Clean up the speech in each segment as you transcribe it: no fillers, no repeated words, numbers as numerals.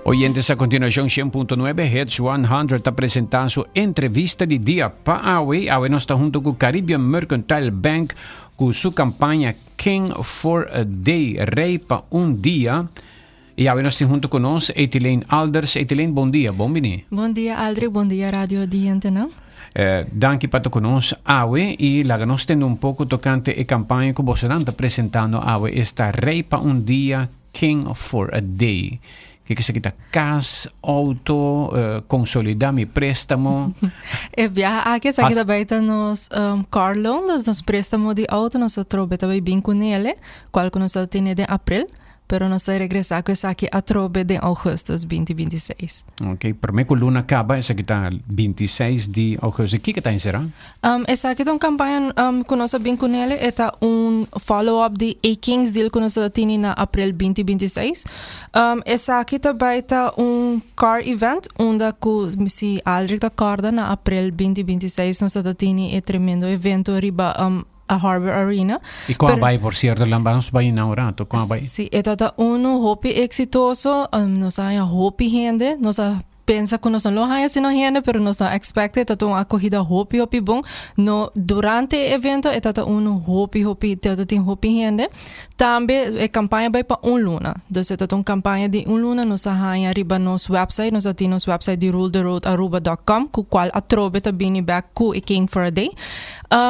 Oyentes, a continuación 100.9 Hits 100 está presentando su entrevista de día para hoy. Hoy nos está junto con Caribbean Mercantile Bank con su campaña King for a Day, Rey para un día. Y hoy nos está junto con nosotros Etienne Alders. Etienne, bom dia, bom bini. Bom dia, Aldri, bom dia, Radio Diente, não? Danke para conosco hoy y la que nos tiene un poco tocante la campaña que vos está presentando hoy, esta Rey para un día, King for a Day. Que se quita casa, auto, consolidar mi préstamo. Viaja aqui, essa aqui também está nos car loan, nos préstamos de auto, nós trabalhamos bem com ele, qual que nós temos em abril, pero nós vamos regressar com essa aqui a trabalhar em agosto 2026. Ok, para mim que luna acaba, essa aqui está 26 de agosto. O que está em será? Essa aqui é uma campanha que nós bem com ele, é follow-up de A-Kings deal que nós temos na abril 2026. Essa aqui também está car event, onde se Aldrich acorda na abril 2026, nós temos tremendo evento riba a Harbor Arena. E como vai, por certo, lá vamos vai inaugurado, como vai? Sim, é hopi exitoso, nós hopi gente, nós pensa que nós não vamos assim gente, pero nós expecta é uma corrida hopi bom. No durante o evento é hopi gente. Também a campanha vai para luna. Então é uma campanha de luna, nós vamos arriba nosso website, nós temos website de ruletheroadaruba.com, com qual a trobe também back com a King for a Day. É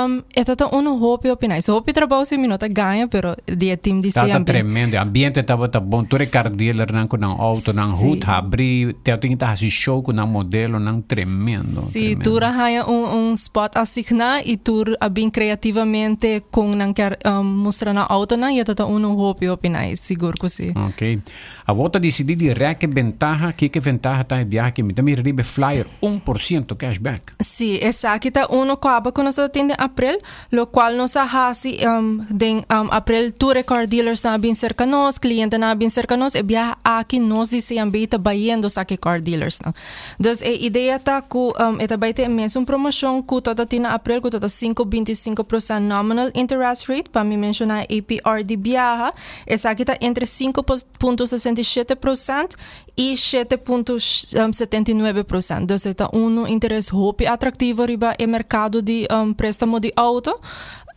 hopi nice. Hopi trabalho se minuto ganha, pero dia team de CMB. Tá tremendo, ambiente tá bom. Tu recard dealer não com auto, não hood, abrir, tem que show com um modelo não tremendo. Sim, tu arranha spot assignado e tu bem criativamente com não quer mostrar na auto não e é hopi nice, seguro que sim. Ok. A volta decidir de que ventaja, que ventaja tá viajar que me também ribe flyer 1% cashback. Sim, essa aqui tá coaba que nós atende april, lo qual nós hasi april tu record dealers na bem cerca nós, cliente na bem cerca nós e viaja aqui nós disse ambita bayendo sa que car dealers na. Dus a ideia tá ku eta baite mesmo promoção ku toda tina april ku toda 5.25% nominal interest rate para me mencionar APR de viaja, essa aqui tá entre 5.67% e 7.79%. Dus é interesse hopi atrativo riba e mercado de préstamo de auto.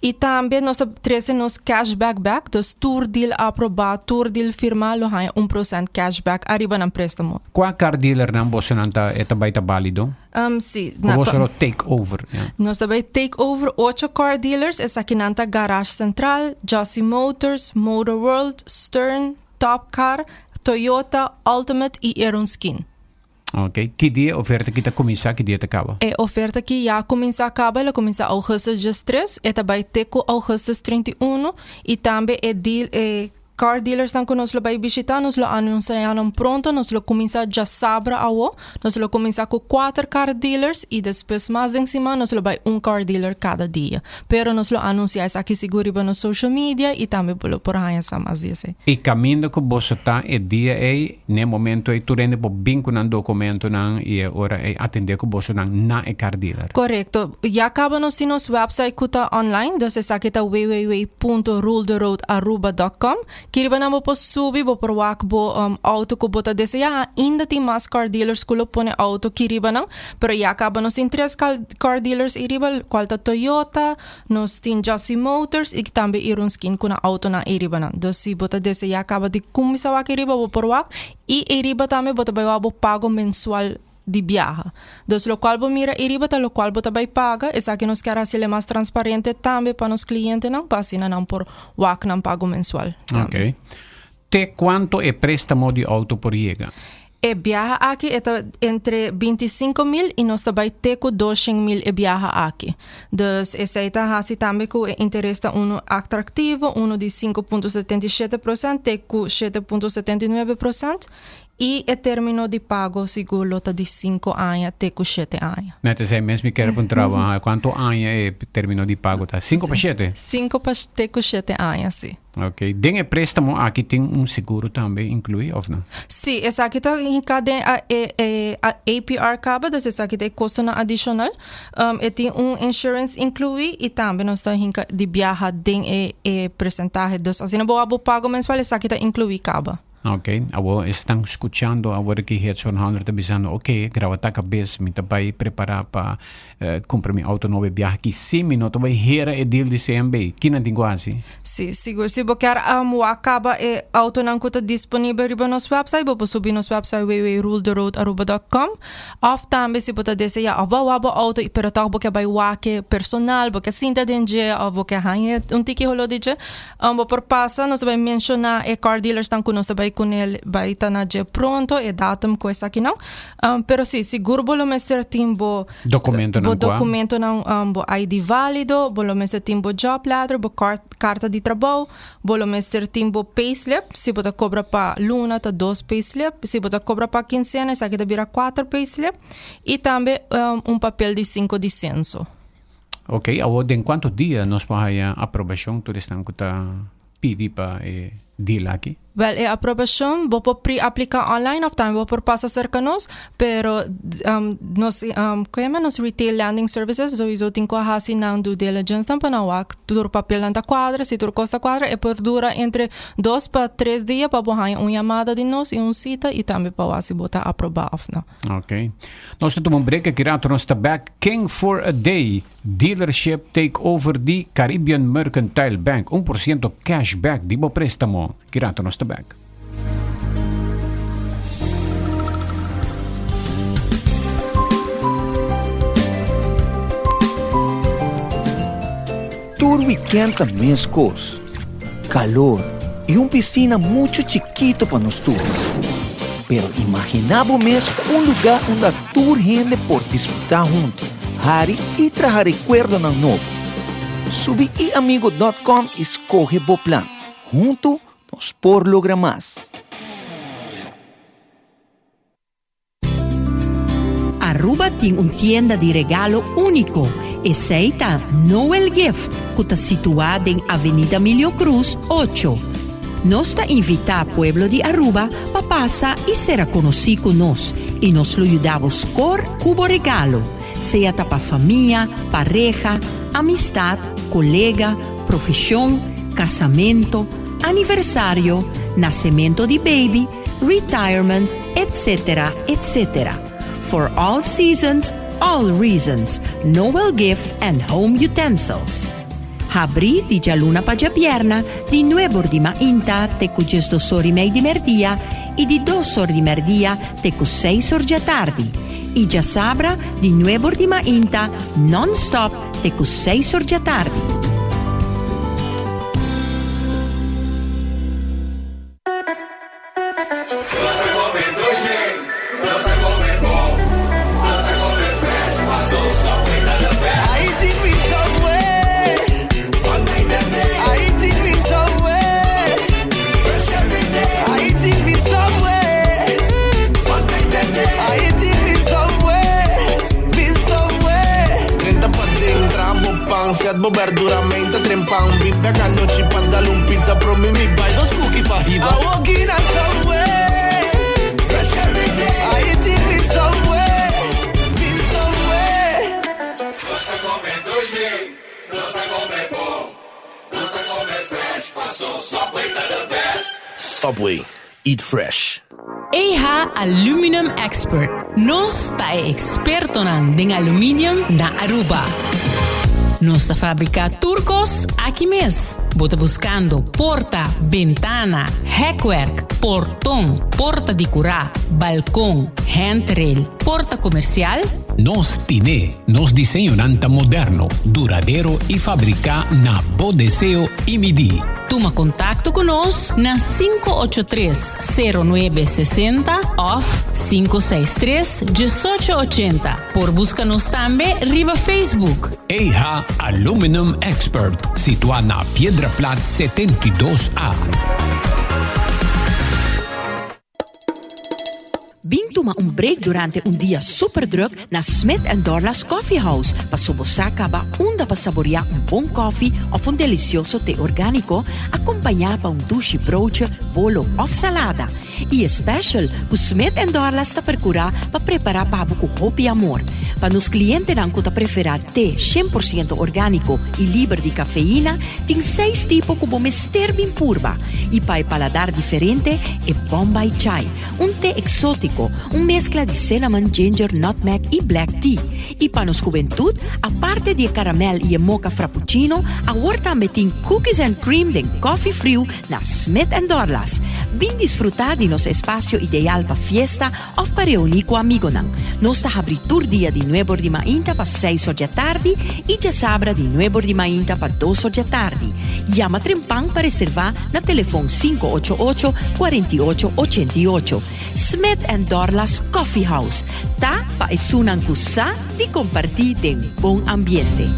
E também nós trazemos cashback back, dus tour deal aprovado, tour deal firma, lo há 1% cashback arriba ng préstamo. Qual car dealer não você não tá válido? Sim. Ou você take over? Yeah. Nós também take over 8 car dealers, essa aqui nanta Garage Central, Jossy Motors, Motor World, Stern, Top Car, Toyota, Ultimate e Aeroskin. Ok. Que dia a oferta que está começar, que dia acaba? A oferta que já começa acaba, ela começa agosto 3, e também tem agosto 31 e também é deal car dealers que nós vai visitar, nós anunciamos pronto, nós começa já sábado ao, nós começa com 4 car dealers e depois mais em cima nós vai car dealer cada dia. Pero nós anunciamos aqui seguro no social media e também por aí mais disso. E caminho que você está é dia aí, no momento aí tu rende por bem com um documento não e agora é atender que você não na car dealer. Correto. Já acaba nós temos website que está online, então é aqui tá www.ruletheroadaruba.com. Kiriba na mo po subi bo perwak bo auto ko bota desse ya ainda tem mais car dealers que lo pone auto kiriba nang pero ya acaba nos tem 3 car dealers iriba qual ta Toyota nos tem Jossy Motors e também Aeroskin kuna auto na iriba nang dosi bota desse ya acaba de kumisa wa kiriba bo perwak e iriba também bota ba bo pago mensual de viaja. Dos lo qual bo mira iriba ta lo qual bota vai paga, esa que nos quer ser mais transparente também para os clientes não passina não por wak não pago mensual. Ok. Te quanto é préstamo de auto por llega? E viaja aqui é entre 25.000 e nós também temos 200.000 e viaja aqui. Dus essa está assim também com interesse atrativo, de 5.77%, tem com 7.79%. E o término de pago seguro de 5 anos até 7 anos. Net is mesmo quer trabalhar. Quanto anos é o término de pago? 5 para 7? 5 para 7 anos, sim. Ok. Tem préstamo aqui tem seguro também inclui ou não? Sim, essa aqui está em cada APR acaba, então essa aqui tem custo adicional. E tem insurance inclui e também nós está de viajar tem percentagem. Então, assim, não vou pago mensual, essa aqui está inclui acaba. Ok, abo están escuchando ahora que Heads 100 está diciendo, ok, gravata cabeça, me vai preparar para comprar mi auto novo viaje aqui 6 minutos, vai hera e deal de CMB, que não tem quase. Sim, seguro. Se você quer acaba auto não está disponível riba nosso website, você subir nosso website www.ruletheroad.com. Of também se você deseja abo auto e pero tak você vai wake personal, você sinta dengue, ou você hanya tiki holo dije, por passa nós vai mencionar car dealers estão conosco vai com ele vai estar na dia pronto e datum com essa aqui não. Pero sim, seguro bolo mestre timbo documento não bo ID válido, bolo mestre timbo job letter, bo carta de trabalho, bolo mestre timbo payslip, se você cobra para luna tá 2 payslip, se você cobra para quincena, essa aqui dá vira 4 payslip e também papel de 5 de censo. Ok, agora em quantos dias nós vamos a aprovação do estão que tá pedir para deal aqui? Well, a aprovação vou aplicar online of time, vou por passa cerca nós, pero nos retail landing services, so iso tinko assinando diligence tampa na wak, tudo papel nanta quadra, se tudo costa quadra, e por dura entre 2 para 3 dias para bohar uma chamada de nós e cita e também para wasi botar aprovar of na. Ok. Nós temos break aqui rato nós back King for a Day dealership take over the Caribbean Mercantile Bank 1% cashback di bo préstamo. Kirato nós back. Tour weekend também escos. Calor e piscina muito chiquito para nós tours. Pero imaginamos mesmo lugar onde a tour gente por disfrutar junto. Hari e trazer recuerdo ng novo. Subi iamigo.com e escoge o plan. Junto nos por lograr mais. Aruba tem tienda de regalo único. Aceita Noel Gift, que está situada em Avenida Milio Cruz 8. Nós te invita ao pueblo de Aruba para passar e ser conhecido conosco. E nós lo ajudamos com cubo regalo. Seja para família, pareja, amistad, colega, profissão, casamento, aniversário, nascimento de baby, retirement, etc., etc. For all seasons, all reasons, Noel Gift and Home Utensils. Abri di Gialuna Pagiapierna, di 9 ore di mainta, te cu 2 ore e mei di merdia, e di 2 ore di merdia, te cu 6 ore già tardi. E già sabra, di 9 ore di mainta, non-stop, te cu 6 ore già tardi. Bo verduramente trempang bimbe cannoci pantalon pizza promi mi buy those cookie pa hiba I walk in a subway fresh every day I eat in subway Nos a comer doji nos a comer bom nos a comer fresh passo Subway to the best Subway eat fresh EIHA Aluminum Expert nos ta experto ng aluminium na Aruba. Nossa fábrica turcos aqui mesmo. Bota buscando porta, ventana, heckwerk, portão, porta de curá, balcão, handrail, porta comercial. Nos tiene, nos diseño nanta moderno, duradeiro e fabricar na bo deseo e midi. Toma contato conosco na 583-0960 ou 563-1880. Por busca-nos também riba Facebook. EIHA Aluminum Expert, situado na Piedra Plata 72A. Bintu toma un break durante un día super druk na Smith & Dorlas Coffee House para sobosaka ba unda para saborear un buen coffee of un delicioso té orgánico acompañado pa un douche broodje, bolo of salada. Y special, ku Smith & Dorlas ta percura pa preparar pa buku hopi amor. Pa nos clientes nan ku ta prefera té 100% orgánico y libre de cafeína, tin 6 tipos como mester bin purba. Y pa paladar diferente e Bombay Chai, un té exótico, un mezcla de cinnamon, ginger, nutmeg y black tea. Y pa nos juventud, aparte de caramel y mocha frappuccino, ahora también tin cookies and cream den coffee frío na Smith & Dorlas. Bin disfrutar de nos espacio ideal pa fiesta o pa reunir con amigo nan. Nos ta abritur dia de 9 de mainta pa 6 da tarde y ya sabra de 9 de mainta pa 2 da tarde. Llama Trempang para reservar na telefone 588-4888. Smith & Dorlas Coffee House. Ta pa esunan kusa di compartir den bon ambiente.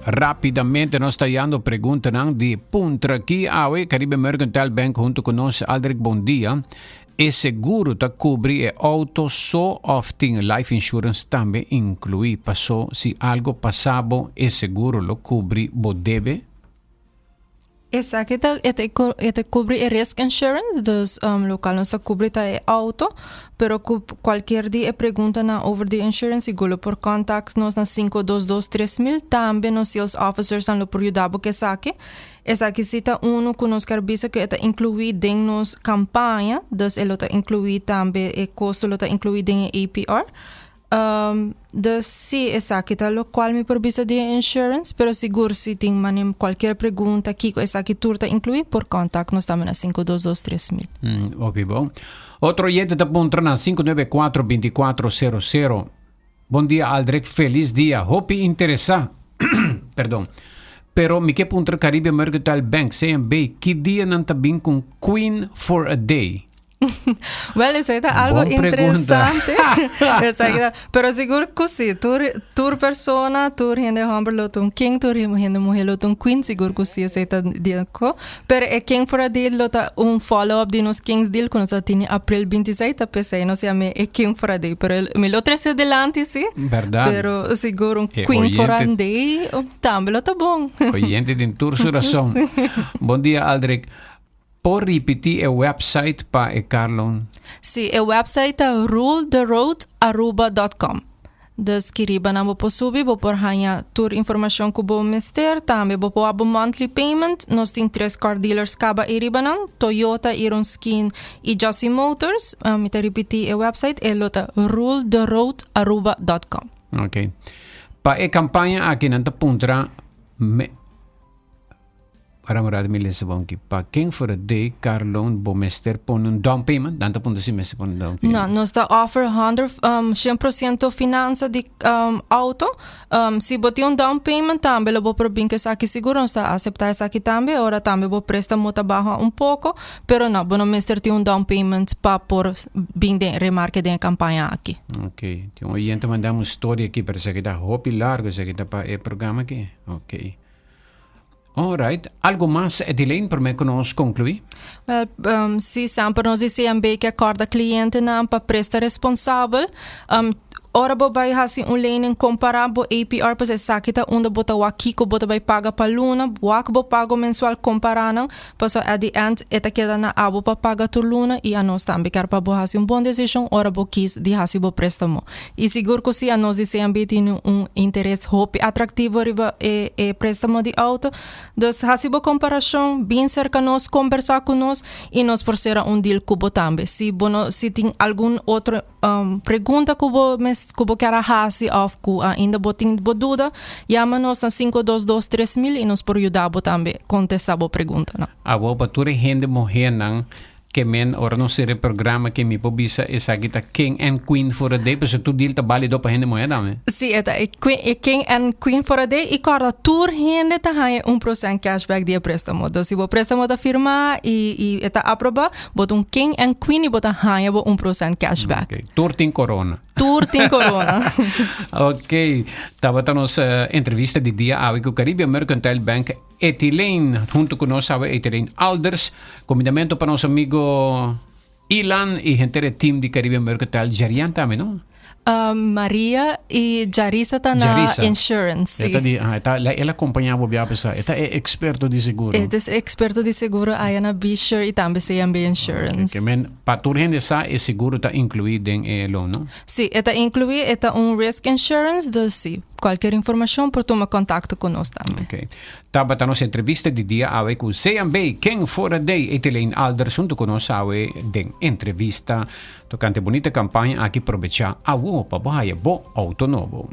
Rapidamente nós está dando pergunta de Puntra aqui awe Caribe Mercantile Bank junto conosco Aldrich bom dia. É seguro tá cobrir auto só of tem life insurance também inclui passou se algo passado é seguro lo cobri bo debe. Exacto, este cubre risk insurance, dus local no está cubre auto, pero cualquier día pregunta na over the insurance y golo por contacts nos na 522-3000, también nos sales officers han lo por ayudabo que saque. Esa que cita uno con nos carbisa que está incluido en nos campaña, dus el está incluido también el costo lo está incluido en APR. Dus sí, exacto, lo cual me provisa de insurance, pero seguro si tienen cualquier pregunta, Kiko, exacto, turta incluir por contacto, nos estamos a 522-3000. Obvio. Otro oyente te apunta na 594-2400. Bom dia, Aldrich, feliz dia. Hope interessa. Perdão. Pero mi que punta Caribe Mercantile Bank, CMB, que dia não tá bem com Queen for a Day? Well, eso es algo interesante. Exacto. Pero seguro que sí, tu persona, tu gente hombre lo ton king, tu gente mujer lo ton queen, seguro que sí, eso está dico. Pero el king for a deal lo ta un follow up de nos kings deal cuando se tiene april 26, ta pensé, no se llama el king for a day, pero me lo trae adelante, sí. Verdad. Pero seguro un queen for a day, también lo está bon. Oyente de tour su razón. Bom dia, Aldrich. Por repetir el website para Carlon? Sí, el website es ruletheroadaruba.com. Dus kiriba na mo po subi, bo por hanya tur information ko bo mister, tambe bo po abo monthly payment, nos tin 3 car dealers kaba iriba nan, Toyota, Iron Skin y Jossy Motors. Mita repeti el website, elota ruletheroadaruba.com. Ok. Pa e campaña aquí nanta puntra para morar mi lesa bonki pa king for a day Carlon bomester pon un down payment danta punto si mese pon un down payment. No, nos da offer 100% finanza di auto. Si boti un down payment tambe lo bo por bin que saki seguro nos da aceptar saki tambe, ora tambe bo presta mota baja un poco, pero no, bono mester ti un down payment pa por bin de remarque de campaña aqui. Ok. Tem um oyente mandar uma história aqui para isso que dá hopi largo isso que dá para o programa aqui. Ok. Alright, algo mais Edilene para me conosco concluir? Well, si sempre nós CMB que acorda cliente na para presta responsável, ora bo vai hasi lening comparabo APR pa sa sakita unda bota wakiko bota vai paga pa luna, wak bo pago mensual comparanang, pa so at the end eta queda na abo pa paga tu luna e a nós tambe kar pa bo hasi bon decision ora bo kis di hasi bo préstamo. E seguro que se a nós CMB tem interesse hope atrativo riva e préstamo de auto, dos hasi bo comparação bem cerca nós conversar com nós e nós por ser deal kubo tambe. Si tem algum outro pergunta kubo kubo kara hasi of ku ainda boting boduda, llama-nos na 522-3000 e nos por ajudar bo tambe contestar bo pergunta. No? A bo pature gente morrer nang que men ora non sere programa que mi pobisa esa kita King and Queen for a day, pero tu deal ta bali dopa hende moeda me. Sim, King and Queen for a day e corda tour rende ta haye 1% cashback dia préstamo. Então, se você préstamo da firma e eta aprova, bota King and Queen e bota haye 1% cashback. Okay. Tortin Corona. Tour tem corona. Ok, estava a nossa entrevista de dia com o Caribbean Mercantile Bank, Etilen, junto com nós, Etilen Alders, convidamento para nosso amigo Ilan e gente do time de Caribbean Mercantile, Jarian também, não? Maria e Jarissa tá na insurance. Ela acompanhava a pessoa, ela é experto de seguro. Ela é experto de seguro, aí na Bisher e também CMB Insurance. Okay, men, para tu gente sabe, o seguro está incluído em loan, não? Sim, está incluído, está risk insurance, então sim. Qualquer informação, por tomar contato conosco também. Ok. Estava a nossa entrevista de dia com o CMB, King for a Day, Etilen Alders, junto conosco, de entrevista, tocante bonita campanha aqui aproveitar a para baixar bo auto novo.